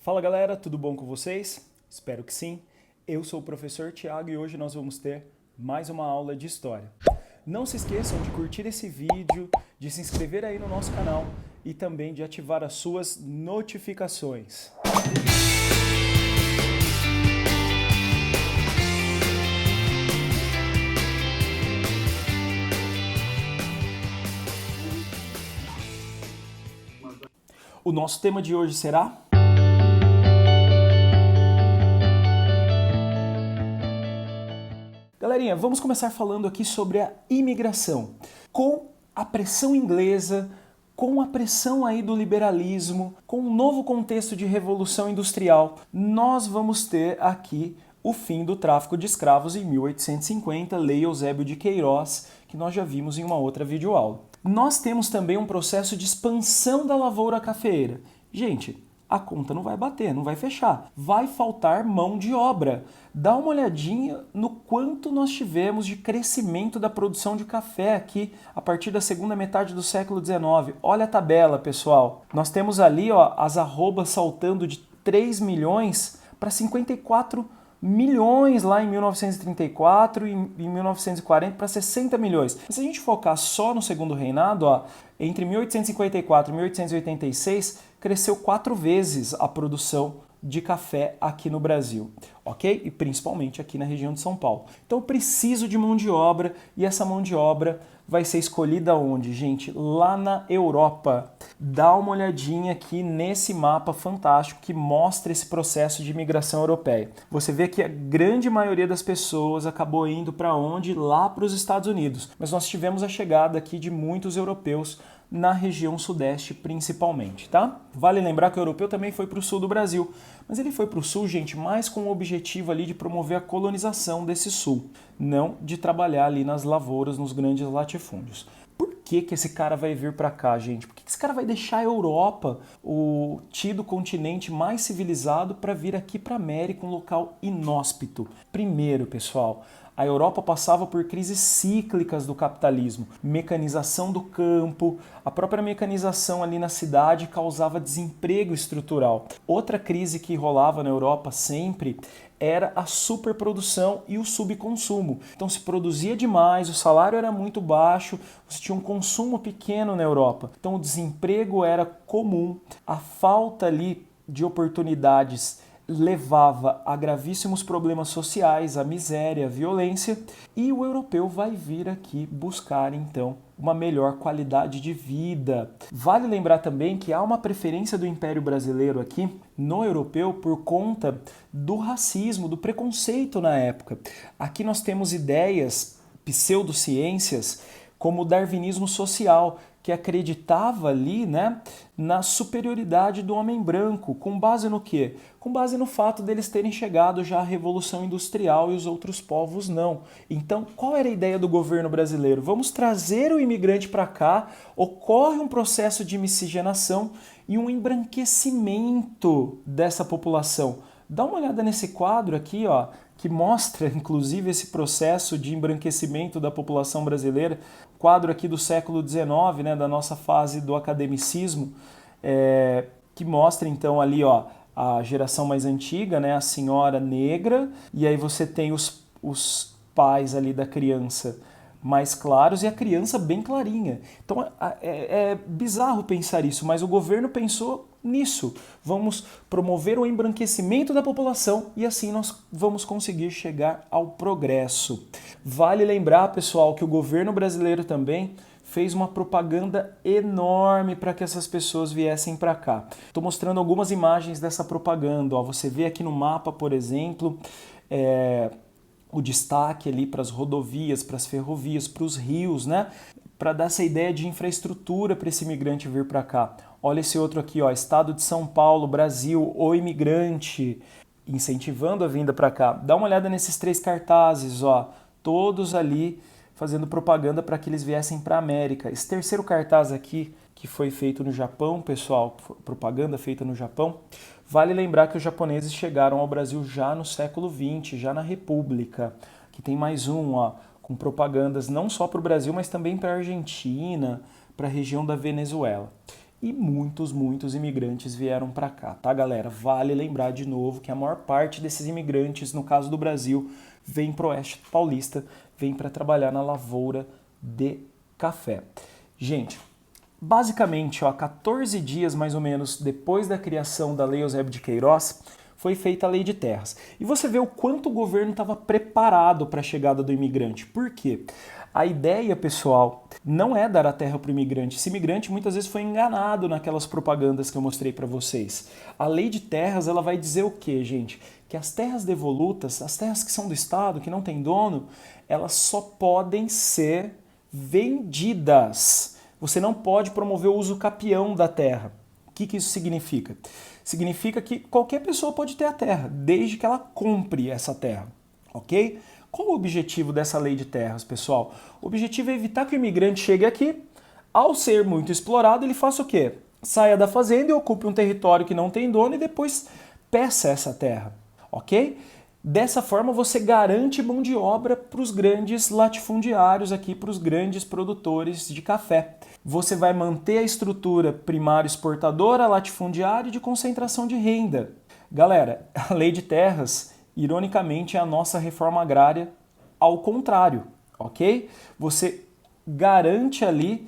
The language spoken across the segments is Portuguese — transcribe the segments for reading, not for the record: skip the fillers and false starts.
Fala galera, tudo bom com vocês? Espero que sim. Eu sou o professor Tiago e hoje nós vamos ter mais uma aula de história. Não se esqueçam de curtir esse vídeo, de se inscrever aí no nosso canal e também de ativar as suas notificações. O nosso tema de hoje será Galerinha, vamos começar falando aqui sobre a imigração. Com a pressão inglesa, com a pressão aí do liberalismo, com um novo contexto de revolução industrial, nós vamos ter aqui o fim do tráfico de escravos em 1850, Lei Eusébio de Queiroz, que nós já vimos em uma outra videoaula. Nós temos também um processo de expansão da lavoura cafeeira. Gente, a conta não vai bater, não vai fechar. Vai faltar mão de obra. Dá uma olhadinha no quanto nós tivemos de crescimento da produção de café aqui a partir da segunda metade do século XIX. Olha a tabela, pessoal. Nós temos ali as arrobas saltando de 3 milhões para 54 milhões lá em 1934 e em 1940 para 60 milhões. E se a gente focar só no segundo reinado, entre 1854 e 1886, cresceu 4 vezes a produção de café aqui no Brasil, ok? E principalmente aqui na região de São Paulo. Então eu preciso de mão de obra e essa mão de obra vai ser escolhida onde, gente? Lá na Europa. Dá uma olhadinha aqui nesse mapa fantástico que mostra esse processo de imigração europeia. Você vê que a grande maioria das pessoas acabou indo para onde? Lá para os Estados Unidos. Mas nós tivemos a chegada aqui de muitos europeus na região sudeste principalmente, tá? Vale lembrar que o europeu também foi para o sul do Brasil, mas ele foi para o sul, gente, mais com o objetivo ali de promover a colonização desse sul, não de trabalhar ali nas lavouras, nos grandes latifúndios. Por que esse cara vai vir para cá, gente? Por que esse cara vai deixar a Europa, o tido continente mais civilizado, para vir aqui para a América, um local inóspito? Primeiro, pessoal, a Europa passava por crises cíclicas do capitalismo, mecanização do campo, a própria mecanização ali na cidade causava desemprego estrutural. Outra crise que rolava na Europa sempre era a superprodução e o subconsumo. Então se produzia demais, o salário era muito baixo, você tinha um consumo pequeno na Europa. Então o desemprego era comum, a falta ali de oportunidades levava a gravíssimos problemas sociais, a miséria, a violência, e o europeu vai vir aqui buscar então uma melhor qualidade de vida. Vale lembrar também que há uma preferência do Império Brasileiro aqui no europeu por conta do racismo, do preconceito na época. Aqui nós temos ideias, pseudociências, como o darwinismo social, que acreditava ali, na superioridade do homem branco. Com base no quê? Com base no fato deles terem chegado já à Revolução Industrial e os outros povos não. Então, qual era a ideia do governo brasileiro? Vamos trazer o imigrante para cá, ocorre um processo de miscigenação e um embranquecimento dessa população. Dá uma olhada nesse quadro aqui, que mostra, inclusive, esse processo de embranquecimento da população brasileira. Quadro aqui do século XIX, da nossa fase do academicismo, que mostra, então, ali, a geração mais antiga, a senhora negra, e aí você tem os pais ali da criança mais claros e a criança bem clarinha. Então é bizarro pensar isso, mas o governo pensou nisso. Vamos promover o embranquecimento da população e assim nós vamos conseguir chegar ao progresso. Vale lembrar, pessoal, que o governo brasileiro também fez uma propaganda enorme para que essas pessoas viessem para cá. Estou mostrando algumas imagens dessa propaganda. Você vê aqui no mapa, por exemplo, o destaque ali para as rodovias, para as ferrovias, para os rios, para dar essa ideia de infraestrutura para esse imigrante vir para cá. Olha esse outro aqui, Estado de São Paulo, Brasil, o imigrante, incentivando a vinda para cá. Dá uma olhada nesses 3 cartazes, todos ali fazendo propaganda para que eles viessem para a América. Esse terceiro cartaz aqui, que foi feito no Japão, pessoal, propaganda feita no Japão, vale lembrar que os japoneses chegaram ao Brasil já no século XX, já na República. Aqui tem mais um, com propagandas não só para o Brasil, mas também para a Argentina, para a região da Venezuela. e muitos imigrantes vieram para cá, tá, galera? Vale lembrar de novo que a maior parte desses imigrantes, no caso do Brasil, vem para o Oeste Paulista, vem para trabalhar na lavoura de café. Gente, basicamente, 14 dias mais ou menos depois da criação da Lei Eusébio de Queiroz, foi feita a Lei de Terras. E você vê o quanto o governo estava preparado para a chegada do imigrante. Por quê? A ideia, pessoal, não é dar a terra para o imigrante. Esse imigrante muitas vezes foi enganado naquelas propagandas que eu mostrei para vocês. A Lei de Terras, ela vai dizer o quê, gente? Que as terras devolutas, as terras que são do Estado, que não tem dono, elas só podem ser vendidas. Você não pode promover o uso capião da terra. O que isso significa? Significa que qualquer pessoa pode ter a terra, desde que ela compre essa terra, ok? Qual o objetivo dessa lei de terras, pessoal? O objetivo é evitar que o imigrante chegue aqui, ao ser muito explorado, ele faça o quê? Saia da fazenda e ocupe um território que não tem dono e depois peça essa terra, ok? Dessa forma você garante mão de obra para os grandes latifundiários aqui, para os grandes produtores de café. Você vai manter a estrutura primária exportadora, latifundiária e de concentração de renda. Galera, a lei de terras, ironicamente, é a nossa reforma agrária ao contrário, ok? Você garante ali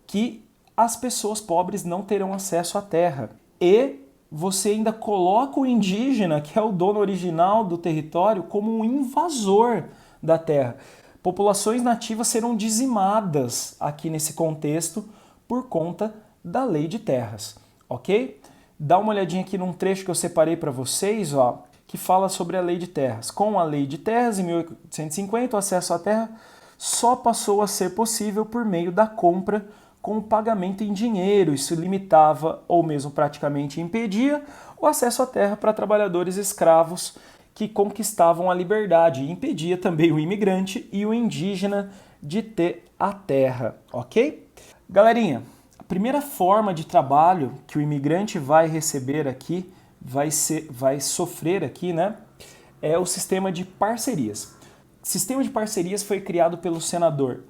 que as pessoas pobres não terão acesso à terra e você ainda coloca o indígena, que é o dono original do território, como um invasor da terra. Populações nativas serão dizimadas aqui nesse contexto por conta da Lei de Terras, ok? Dá uma olhadinha aqui num trecho que eu separei para vocês, ó, que fala sobre a Lei de Terras. Com a Lei de Terras, em 1850, o acesso à terra só passou a ser possível por meio da compra com o pagamento em dinheiro. Isso limitava, ou mesmo praticamente impedia, o acesso à terra para trabalhadores escravos que conquistavam a liberdade e impedia também o imigrante e o indígena de ter a terra, ok? Galerinha, a primeira forma de trabalho que o imigrante vai receber aqui, vai sofrer aqui, né, é o sistema de parcerias. O sistema de parcerias foi criado pelo senador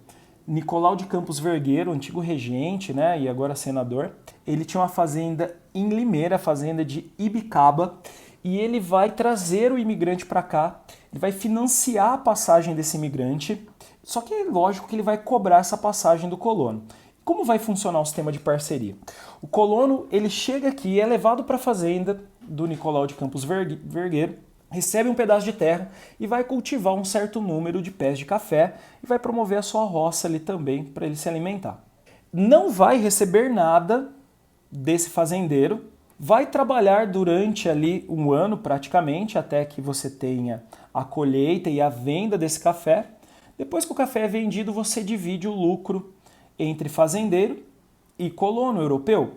Nicolau de Campos Vergueiro, antigo regente, né, e agora senador. Ele tinha uma fazenda em Limeira, a fazenda de Ibicaba, e ele vai trazer o imigrante para cá, ele vai financiar a passagem desse imigrante, só que é lógico que ele vai cobrar essa passagem do colono. Como vai funcionar o sistema de parceria? O colono, ele chega aqui, é levado para a fazenda do Nicolau de Campos Vergueiro, recebe um pedaço de terra e vai cultivar um certo número de pés de café e vai promover a sua roça ali também para ele se alimentar. Não vai receber nada desse fazendeiro, vai trabalhar durante ali um ano praticamente, até que você tenha a colheita e a venda desse café. Depois que o café é vendido, você divide o lucro entre fazendeiro e colono europeu.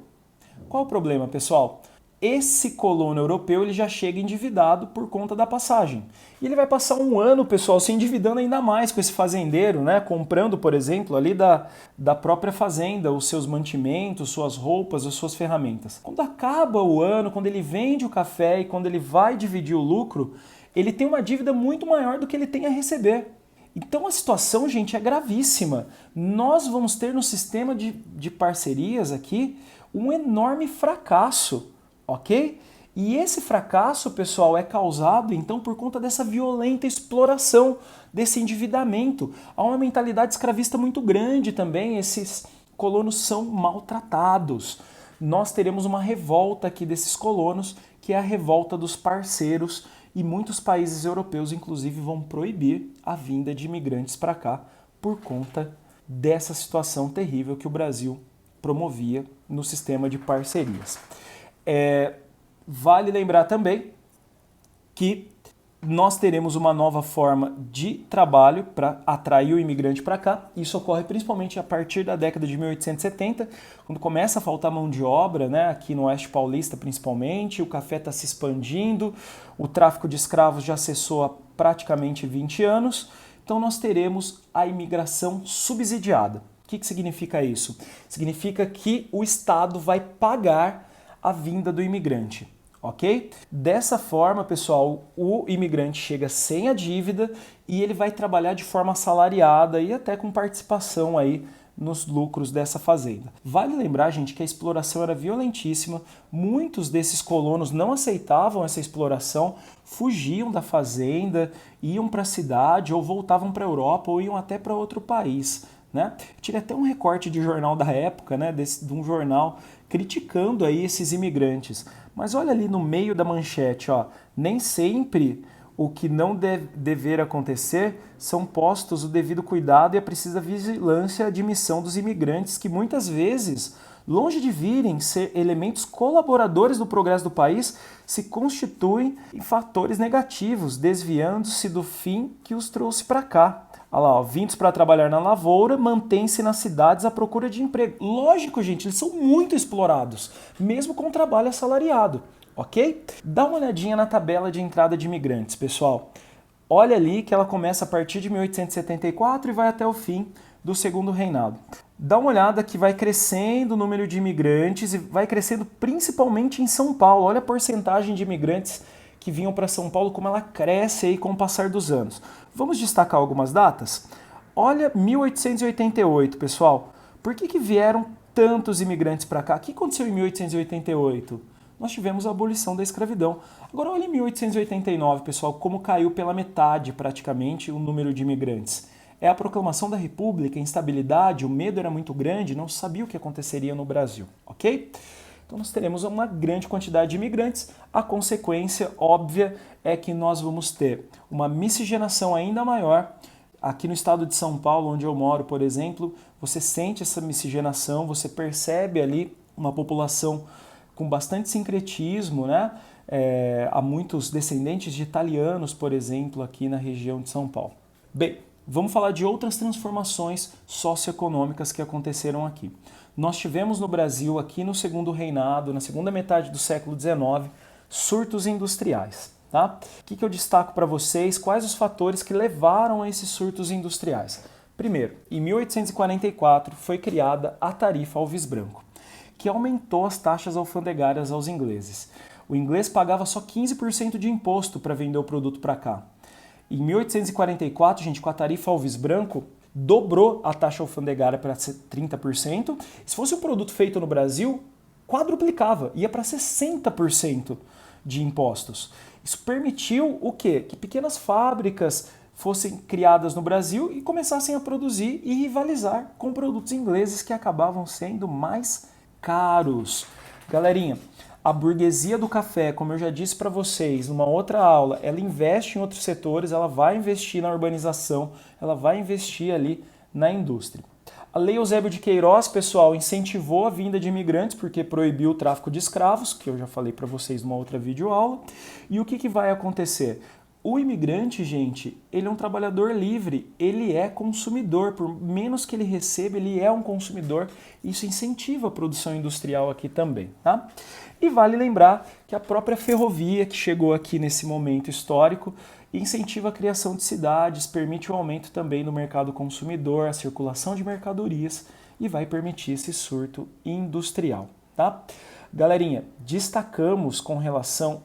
Qual o problema, pessoal? Esse colono europeu ele já chega endividado por conta da passagem. E ele vai passar um ano, pessoal, se endividando ainda mais com esse fazendeiro, né? Comprando, por exemplo, ali da própria fazenda, os seus mantimentos, suas roupas, as suas ferramentas. Quando acaba o ano, quando ele vende o café e quando ele vai dividir o lucro, ele tem uma dívida muito maior do que ele tem a receber. Então a situação, gente, é gravíssima. Nós vamos ter no sistema de parcerias aqui um enorme fracasso. Ok? E esse fracasso, pessoal, é causado então por conta dessa violenta exploração, desse endividamento. Há uma mentalidade escravista muito grande também, esses colonos são maltratados. Nós teremos uma revolta aqui desses colonos, que é a revolta dos parceiros, e muitos países europeus, inclusive, vão proibir a vinda de imigrantes para cá por conta dessa situação terrível que o Brasil promovia no sistema de parcerias. Vale lembrar também que nós teremos uma nova forma de trabalho para atrair o imigrante para cá. Isso ocorre principalmente a partir da década de 1870, quando começa a faltar mão de obra, né, aqui no Oeste Paulista principalmente, o café está se expandindo, o tráfico de escravos já cessou há praticamente 20 anos, então nós teremos a imigração subsidiada. O que significa isso? Significa que o Estado vai pagar a vinda do imigrante, ok? Dessa forma, pessoal, o imigrante chega sem a dívida e ele vai trabalhar de forma assalariada e até com participação aí nos lucros dessa fazenda. Vale lembrar, gente, que a exploração era violentíssima, muitos desses colonos não aceitavam essa exploração, fugiam da fazenda, iam para a cidade ou voltavam para a Europa ou iam até para outro país. Né? Tirei até um recorte de jornal da época, né, de um jornal criticando aí esses imigrantes. Mas olha ali no meio da manchete, ó, nem sempre o que não dever acontecer são postos o devido cuidado e a precisa vigilância e admissão dos imigrantes que muitas vezes, longe de virem ser elementos colaboradores do progresso do país, se constituem em fatores negativos, desviando-se do fim que os trouxe para cá. Olha lá, ó, vindos para trabalhar na lavoura, mantêm-se nas cidades à procura de emprego. Lógico, gente, eles são muito explorados, mesmo com trabalho assalariado, ok? Dá uma olhadinha na tabela de entrada de imigrantes, pessoal. Olha ali que ela começa a partir de 1874 e vai até o fim do Segundo Reinado. Dá uma olhada que vai crescendo o número de imigrantes e vai crescendo principalmente em São Paulo. Olha a porcentagem de imigrantes que vinham para São Paulo, como ela cresce aí com o passar dos anos. Vamos destacar algumas datas? Olha 1888, pessoal. Por que vieram tantos imigrantes para cá? O que aconteceu em 1888? Nós tivemos a abolição da escravidão. Agora olha em 1889, pessoal, como caiu pela metade praticamente o número de imigrantes. É a proclamação da República, a instabilidade, o medo era muito grande, não se sabia o que aconteceria no Brasil, ok? Então nós teremos uma grande quantidade de imigrantes. A consequência óbvia é que nós vamos ter uma miscigenação ainda maior. Aqui no estado de São Paulo, onde eu moro, por exemplo, você sente essa miscigenação, você percebe ali uma população com bastante sincretismo, né? Há muitos descendentes de italianos, por exemplo, aqui na região de São Paulo. Bem, vamos falar de outras transformações socioeconômicas que aconteceram aqui. Nós tivemos no Brasil, aqui no Segundo Reinado, na segunda metade do século XIX, surtos industriais. Tá? O que eu destaco para vocês? Quais os fatores que levaram a esses surtos industriais? Primeiro, em 1844 foi criada a Tarifa Alves Branco, que aumentou as taxas alfandegárias aos ingleses. O inglês pagava só 15% de imposto para vender o produto para cá. Em 1844, gente, com a Tarifa Alves Branco, dobrou a taxa alfandegária para 30%. Se fosse um produto feito no Brasil, quadruplicava, ia para 60% de impostos. Isso permitiu o quê? Que pequenas fábricas fossem criadas no Brasil e começassem a produzir e rivalizar com produtos ingleses que acabavam sendo mais caros. Galerinha, a burguesia do café, como eu já disse para vocês numa outra aula, ela investe em outros setores, ela vai investir na urbanização, ela vai investir ali na indústria. A Lei Eusébio de Queiroz, pessoal, incentivou a vinda de imigrantes porque proibiu o tráfico de escravos, que eu já falei para vocês numa outra videoaula. E o que vai acontecer? O imigrante, gente, ele é um trabalhador livre, ele é consumidor, por menos que ele receba, ele é um consumidor. Isso incentiva a produção industrial aqui também, tá? E vale lembrar que a própria ferrovia que chegou aqui nesse momento histórico incentiva a criação de cidades, permite o aumento também do mercado consumidor, a circulação de mercadorias e vai permitir esse surto industrial, tá? Galerinha, destacamos com relação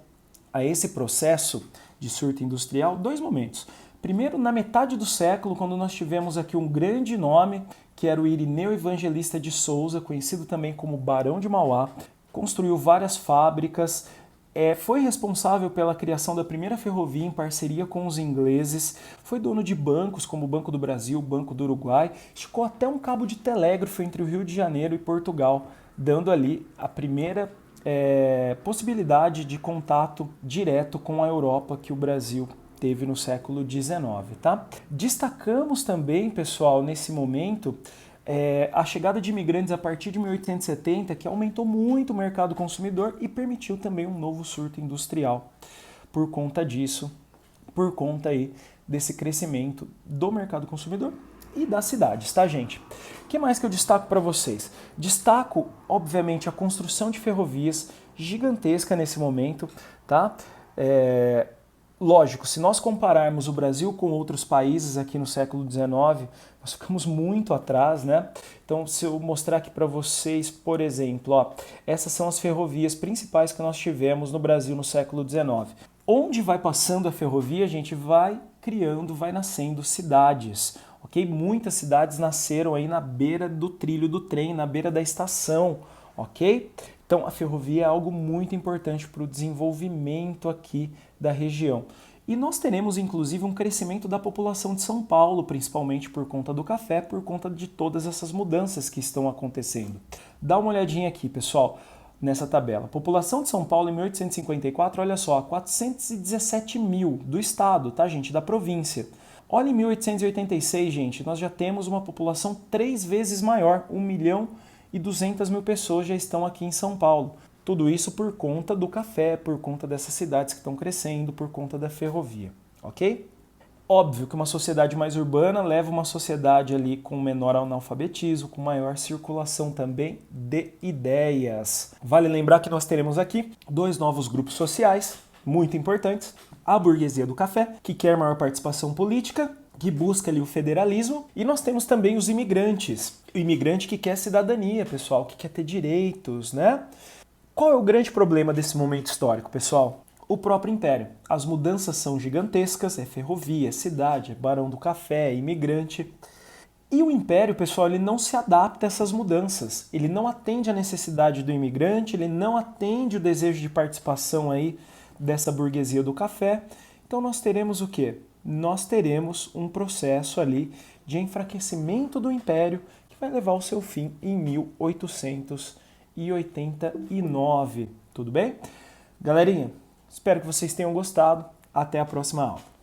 a esse processo de surto industrial dois momentos. Primeiro, na metade do século, quando nós tivemos aqui um grande nome, que era o Irineu Evangelista de Souza, conhecido também como Barão de Mauá, construiu várias fábricas, foi responsável pela criação da primeira ferrovia em parceria com os ingleses, foi dono de bancos como o Banco do Brasil, o Banco do Uruguai, esticou até um cabo de telégrafo entre o Rio de Janeiro e Portugal, dando ali a primeira possibilidade de contato direto com a Europa que o Brasil teve no século XIX. Tá? Destacamos também, pessoal, nesse momento, a chegada de imigrantes a partir de 1870, que aumentou muito o mercado consumidor e permitiu também um novo surto industrial por conta disso, por conta aí desse crescimento do mercado consumidor e das cidades, tá, gente? O que mais que eu destaco para vocês? Destaco, obviamente, a construção de ferrovias gigantesca nesse momento, tá? Lógico, se nós compararmos o Brasil com outros países aqui no século XIX, nós ficamos muito atrás, né? Então, se eu mostrar aqui para vocês, por exemplo, ó, essas são as ferrovias principais que nós tivemos no Brasil no século XIX. Onde vai passando a ferrovia, a gente vai criando, vai nascendo cidades, ok? Muitas cidades nasceram aí na beira do trilho do trem, na beira da estação, ok? Então a ferrovia é algo muito importante para o desenvolvimento aqui da região. E nós teremos inclusive um crescimento da população de São Paulo, principalmente por conta do café, por conta de todas essas mudanças que estão acontecendo. Dá uma olhadinha aqui, pessoal, nessa tabela. População de São Paulo em 1854, olha só, 417 mil do estado, tá, gente, da província. Olha, em 1886, gente, nós já temos uma população 3 vezes maior, 1.200.000 pessoas já estão aqui em São Paulo. Tudo isso por conta do café, por conta dessas cidades que estão crescendo, por conta da ferrovia, ok? Óbvio que uma sociedade mais urbana leva uma sociedade ali com menor analfabetismo, com maior circulação também de ideias. Vale lembrar que nós teremos aqui 2 novos grupos sociais muito importantes. A burguesia do café, que quer maior participação política, que busca ali o federalismo, e nós temos também os imigrantes. O imigrante que quer cidadania, pessoal, que quer ter direitos, né? Qual é o grande problema desse momento histórico, pessoal? O próprio império. As mudanças são gigantescas, é ferrovia, é cidade, é barão do café, é imigrante. E o império, pessoal, ele não se adapta a essas mudanças. Ele não atende à necessidade do imigrante, ele não atende o desejo de participação aí dessa burguesia do café. Então nós teremos o quê? Nós teremos um processo ali de enfraquecimento do império que vai levar ao seu fim em 1889. Tudo bem? Galerinha, espero que vocês tenham gostado. Até a próxima aula.